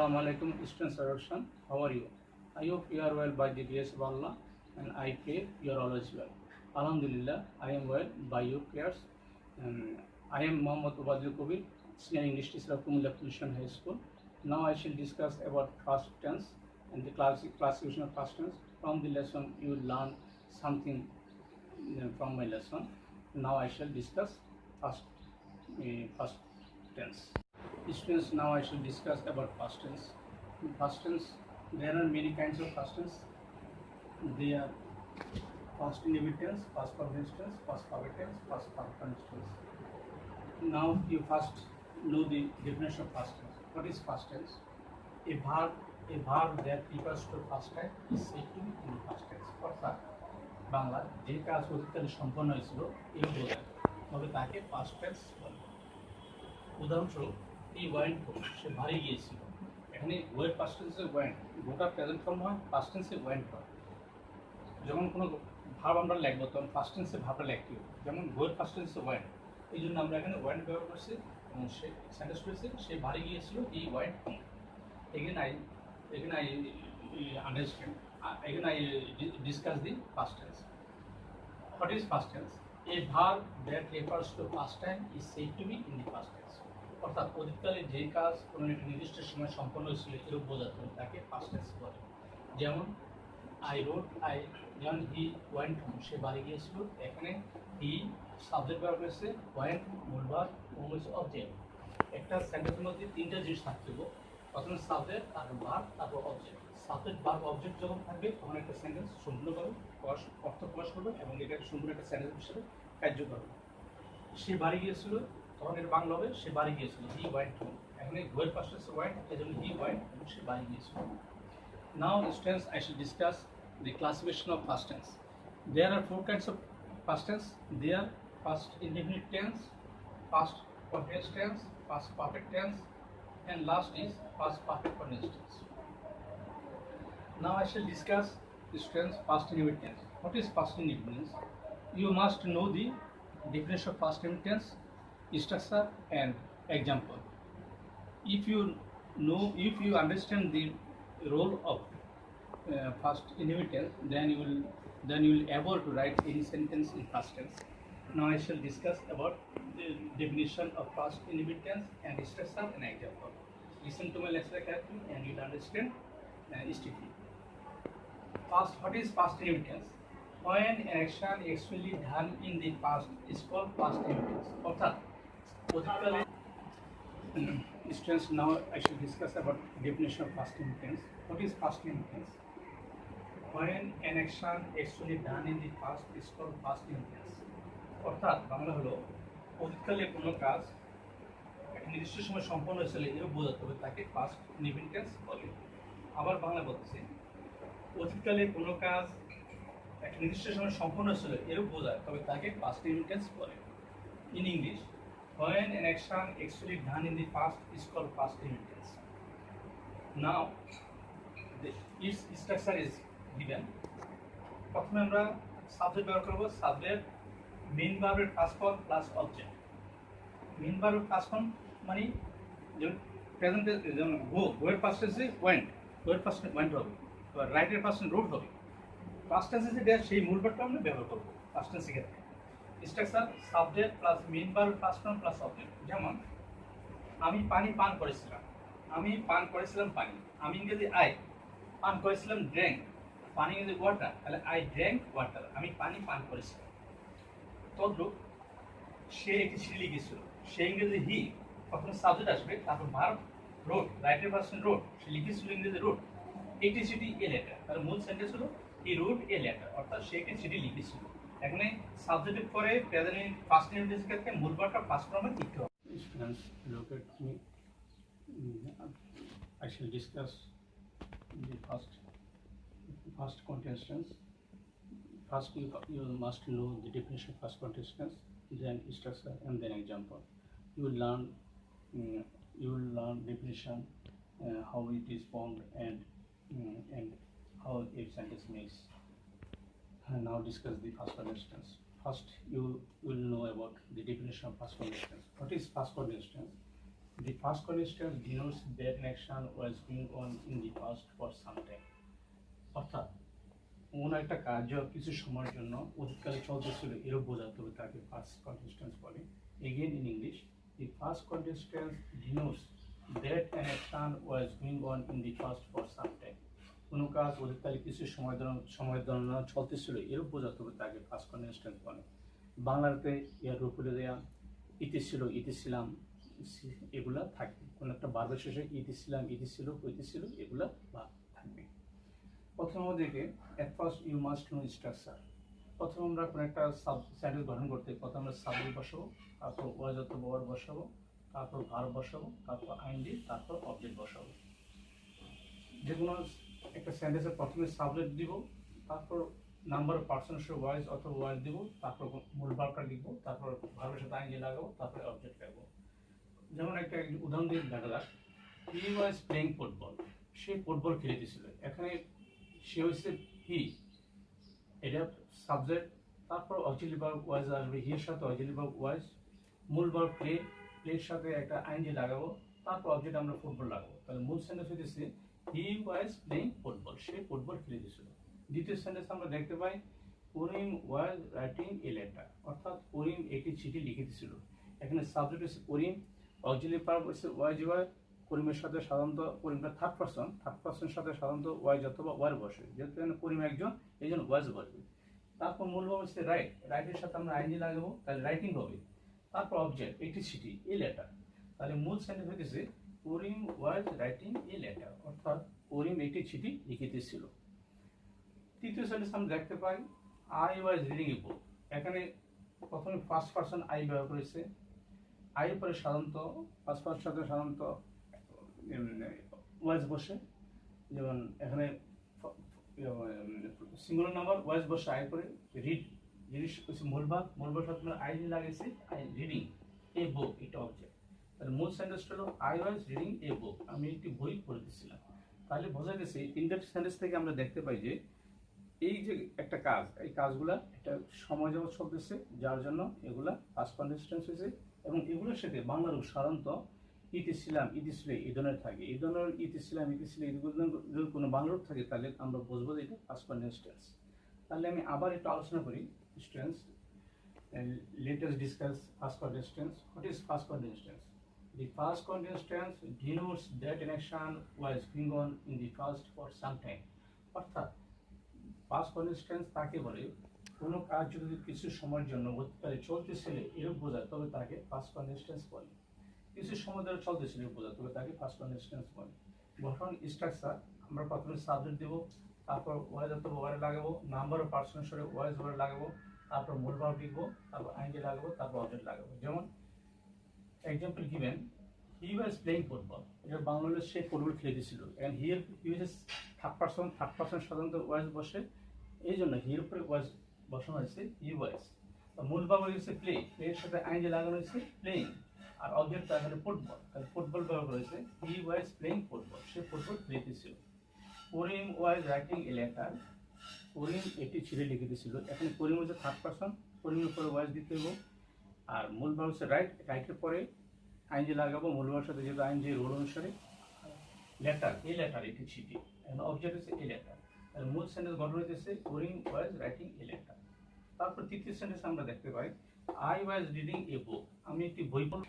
Assalamu alaikum, students Roshan. How are you? I hope you are well by the grace of Allah, and I pray you are always well. Alhamdulillah, I am well by your prayers. I am Muhammad Ubadil Kabir, Senior English Teacher of Kumula Christian High School. Now I shall discuss about past tense and the classification of past tense. From the lesson, you will learn something from my lesson. Now I shall discuss past tense. Students, now I shall discuss about past tense. In past tense, there are many kinds of past tense. They are past indefinite tense, past perfect tense, past perfect tense, past perfect tense. Now you first know the definition of past tense. What is past tense? A verb that refers to past time is said to be in the past tense. অর্থাৎ বাংলা যে কাজ অতীতকালে সম্পন্ন হয়েছিল এই বোঝায় তবে তাকে past tense বলে। উদাহরণস্বরূপ এই ওয়েন্ট সে বাড়ি গিয়েছিল, এখানে ওয়েট পাস্ট টেন্সে ওয়েন্ট, গোটা প্রেজেন্ট ফর্ম হয়, পাস্ট টেন্সে ওয়েন্ট হয়। যখন কোনো ভার্ব আমরা লিখবো তখন পাস্ট টেন্সে ভার্বটা লিখতে হবে, যেমন গোয়েট পাস্ট টেন্সে ওয়েন্ট, এই জন্য আমরা এখানে ওয়েন্ট ব্যবহার করছি এবং সে সেন্টেন্স করেছে সে বাড়ি গিয়েছিল এই went home. Again I understand. Again I discuss the past tense. What is past tense? A verb that refers to past time is said to be in the past tense. অর্থাৎ অতীতকালে যে কাজ কোনো একটি নির্দিষ্ট সময় সম্পন্ন হয়েছিল এরূপ বোঝাতে তাকে past tense বলে। যেমন যেমন হি ওয়েন্ট হোম, সে বাড়ি গিয়েছিল, এখানে হি সাবজেক্ট ভার্ব হয়েছে, ওয়েন্ট মূল ভার্ব, হোম হচ্ছে অবজেক্ট। একটা সেন্টেন্সের মধ্যে তিনটা জিনিস থাকতে হবে, প্রথমে সাবজেক্ট, তারপর ভার্ব, তারপর অবজেক্ট। সাবজেক্ট ভার্ব অবজেক্ট যখন থাকবে তখন একটা সেন্টেন্স সম্পূর্ণভাবে অর্থ প্রকাশ করবে এবং এটা সম্পূর্ণ একটা সেন্টেন্স হিসেবে কার্য করবে। সে বাড়ি গিয়েছিল, তখন এর বাংলা হবে সে বাড়ি গিয়েছিল, হি ওয়েন্ট হোম। এখানে গোয়ের পাস্ট টেন্স ওয়েন্ট, এজন্য হি ওয়েন্ট এবং সে বাড়ি গিয়েছিল। Now students, I shall discuss the classification of past tense. There are four kinds of past tense. They are past indefinite tense, past continuous tense, past perfect tense, and last is past perfect continuous tense. Now I shall discuss the students past indefinite tense. What is past indefinite tense? You must know the definition of past indefinite tense, structure and example. If you understand the role of past indefinite tense, then you will able to write any sentence in past tense. Now I shall discuss about the definition of past indefinite tense and structure and example. Listen to my lecture carefully and you will understand strictly. What is past indefinite tense? When an action actually done in the past is called past indefinite tense. অর্থাৎ অতীতকালে students, now I shall discuss about definition of past indefinite tense. What is past indefinite tense? When an action actually done in the past is called past indefinite tense. অর্থাৎ বাংলা হলো অতীতকালে কোনো কাজ একটা নির্দিষ্ট সময় সম্পন্ন হয়েছিল এরূপ বোঝাতে হবে তাকে পাস্ট ইনডিফিনিট টেন্স বলে। আবার বাংলা বলতেছি, অতীতকালে কোনো কাজ একটা নির্দিষ্ট সময় সম্পন্ন হয়েছিল এরূপ বোঝায় তবে তাকে পাস্ট ইনডিফিনিট টেন্স বলে। In English, when an action actually done in the past is called past indefinite tense. Now, its structure is given. প্রথমে আমরা সাবজেক্ট ব্যবহার করব, সাবজেক্ট মেইন ভার্বের first form plus object. Main ভার্বের first form মানে যেমন প্রেজেন্টে যেমন গোয়ের ফার্স্ট টেন্সে ওয়েন্ট, গোয়ের ফার্স্ট ওয়েন্ট হবে, এবার রাইটের ফার্স্ট রোড হবে। পাস্ট টেন্সে যেটা সেই মূল ভার্বটা আমরা ব্যবহার করব পাস্ট টেন্সের ক্ষেত্রে। Structure subject plus main verb first form plus object. যেমন আমি পানি পান করেছিলাম, আমি পান করেছিলাম পানি। আমি ইংরেজি আই, পান করেছিলাম ড্রিঙ্ক, পানি ইংরেজি ওয়াটার, তাহলে আই ড্রিঙ্ক ওয়াটার, আমি পানি পান করেছিলাম। তদ্রূপ সে একটি চিঠি লিখেছিল, সে ইংরেজি হি, প্রথমে সাবজেক্ট আসবে তারপর ভার্ব রোড, রাইটের পার্সন রোড, সে লিখেছিল ইংরেজি রোড, একটি চিঠি এ লেটার, তার মূল সেন্টেন্স হলো হি রোড এ লেটার, অর্থাৎ সে একটি চিঠি লিখেছিল। এখানে সাবজেক্টের পরে প্রেজেন্ট ফার্স্ট ইনডিফিনিট ক্ষেত্রে মূল ভার্বটা ফার্স্ট ফর্মে লিখতে হবে। Students, look at me. I shall discuss the first continuous tense. First, you must know the definition of first continuous tense, then structure, and then example. You will learn definition, how it is formed, and how a sentence makes. And now discuss the first continuous tense. First, you will know about the definition of first continuous tense. What is first continuous tense? The past continuous denotes that an action was going on in the past for some time. অর্থাৎ কোন একটা কার্য কিছু সময়ের জন্য অতীতকালে চলতেছিল এরূপ বোঝাতে হবে তাকে past continuous বলে। Again in English, the past continuous denotes that an action was going on in the past for some time. কোনো কাজ অতীতকালে কিছু সময় ধরে চলতেছিল এরূপ বোঝাতে হবে তাকে past continuous বলে। বাংলাতে এর উপরে দেয়া ইতি ছিল, ইতি ছিলাম এগুলা থাকবে। কোনো একটা ভার্বের শেষে ইতি ছিলাম, ইতি ছিল, হইতে ছিল এগুলা ভার্ব থাকবে। প্রথম আমাদেরকে at first you must know structure। প্রথম আমরা কোনো একটা সেন্টেন্স গঠন করতে প্রথমে আমরা সাবজেক্ট বসাবো, তারপর ওয়াজ অথবা ওয়ার্ড বসাবো, তারপর ভার্ব বসাবো, তারপর আইএনজি, তারপর অবজেক্ট বসাবো। যে কোনো একটা সেন্টেন্সের প্রথমে সাবজেক্ট দিব, তারপর নাম্বার অফ পার্সনের সাথে ওয়াইজ অথবা ওয়ার্ড দিব, তারপর মূল ভার্বটা লিখবো, তারপর ভার্বের সাথে আইএনজি লাগাবো, তারপর অবজেক্ট লাগাবো। যেমন একটা উদাহরণ দিয়ে দেখা যাক, হি ওয়াজ প্লেইং ফুটবল। সে ফুটবল খেলতেছিল। এখানে সে হচ্ছে হি, এটা সাবজেক্ট, তারপর অক্সিলারি ভার্ব ওয়াজ আসবে, হির সাথে অক্সিলারি ভার্ব ওয়াজ, মূল ভার্ব প্লে, প্লের সাথে একটা আইএনজি লাগাবো, তারপর অবজেক্ট আমরা ফুটবল লাগাবো। তাহলে মূল সেন্টেন্স হইতেছে হি ওয়াজ প্লেইং ফুটবল, সে ফুটবল খেলতেছিল। দ্বিতীয় সেন্টেন্স আমরা দেখতে পাই করিম ওয়াজ রাইটিং এ লেটার, অর্থাৎ করিম একটি চিঠি লিখিতেছিল। এখানে সাবজেক্ট হচ্ছে করিম, অক্সিলারি ভার্ব হচ্ছে ওয়াজ ওয়ার, করিমের সাথে সাধারণত করিমটা থার্ড পার্সনের সাথে সাধারণত ওয়াইজ অথবা ওয়ার বসে, যেহেতু এখানে করিম একজন এই জন্য ওয়াজ বসবে। তারপর মূল ভাব হচ্ছে রাইট, রাইটের সাথে আমরা আইএনজি লাগাবো, তাহলে রাইটিং হবে। তারপর অবজেক্ট একটি চিঠি, এ লেটার। তাহলে মূল সেন্টেন্স হইতেছে করিম ওয়াজ রাইটিং এ লেটার, অর্থাৎ করিম একটি চিঠি লিখিতেছিল। তৃতীয় সেন্টেন্স আমরা দেখতে পাই আই ওয়াজ রিডিং এ বুক। এখানে প্রথমে ফার্স্ট পার্সন আই ব্যবহার করেছে। আই পরে সাধারণত ফার্স্ট পার্সন সাথে সাধারণত ওয়াজ বসে, যেমন এখানে সিঙ্গুলার নাম্বার ওয়াজ বসে আই পরে রিড, জিনিস হচ্ছে মূলভাব সাথে আইডি লাগাইছে, আই রিডিং এ বুক, এটা অবজেক্ট। তাহলে মূল সেন্টেন্সটা হলো আই ওয়াজ রিডিং এ বুক, আমি একটি বই পড়তেছিলাম। তাহলে বোঝা গেছে ইনডাইরেক্ট সেন্টেন্স থেকে আমরা দেখতে পাই যে এই যে একটা কাজ, এই কাজগুলা একটা সময় যাবত চলতেছে, যার জন্য এগুলা পাস্ট কন্টিনিউয়াস হয়েছে, এবং এগুলোর সাথে বাংলার সাধারণত ইতি ছিলাম, ইতি ছিল এই ধরনের থাকে। এই ধরনের ইতি ছিলাম, ইতি ছিল এগুলো যদি কোনো বাংলা রূপ থাকে তাহলে আমরা বুঝবো যে এটা পাস্ট কন্টিনিউয়াস টেন্স। তাহলে আমি আবার একটু আলোচনা করি students, let us discuss past continuous tense. What is past continuous tense? The past continuous tense denotes that an action was going on in the past for some time. অর্থাৎ past continuous tense তাকে বলে কোনো কাজ যদি কিছু সময়ের জন্য অতীতকালে চলতেছিল এরূপ বোঝায় তবে তাকে past continuous tense বলে। কিছু সময় ধরে চলতেছিল বোঝায় তবে তাকে past continuous tense বলে। গঠন স্ট্রাকচার, আমরা প্রথমে সাবজেক্ট দেব, তারপর ওয়াজ অথবা ওয়ার্ড লাগাবো, নাম্বার অফ পার্সনের সাথে ওয়াজ ওয়ার্ড লাগাবো, তারপর মূল ভার্ব লিখবো, তারপর আইএনজি লাগাবো, তারপর অবজেক্ট লাগাবো। যেমন example given, he was playing football. এটা বাংলা হলে সে ফুটবল খেলতেছিল। And here he was third person সাধারণত ওয়াজ বসে, এই জন্য হিয়ার উপরে ওয়াজ বসানো হয়েছে হি ওয়াজ। মূল ভার্ব হয়েছে প্লে, প্লের সাথে আইএনজি লাগানো হয়েছে প্লেইং, আর অবজেক্ট এখানে ফুটবল, তাহলে ফুটবল ব্যবহার করেছে, হি ওয়াজ প্লেইং ফুটবল, সে ফুটবল খেলতেছিল। Karim was writing a letter, Karim একটি চিঠি লিখিতেছিল। এখানে করিম হচ্ছে থার্ড পার্সন, করিমের পরে ওয়াজ দিতে হবে, আর মূল ভাব হচ্ছে রাইট, রাইটের পরে আইনজি লাগাবো, মূল ভাবের সাথে যেহেতু আইনজি রোল অনুসারে। লেটার, এ লেটার একটি চিঠি, এখন অবজেক্ট হচ্ছে এ লেটার। তাহলে মূল সেন্টেন্স গঠন হইতেছে করিম ওয়াজ রাইটিং এ লেটার। তারপর তৃতীয় সেন্টেন্স আমরা দেখতে পাই আই ওয়াজ রিডিং এ বুক, আমি একটি বই পড়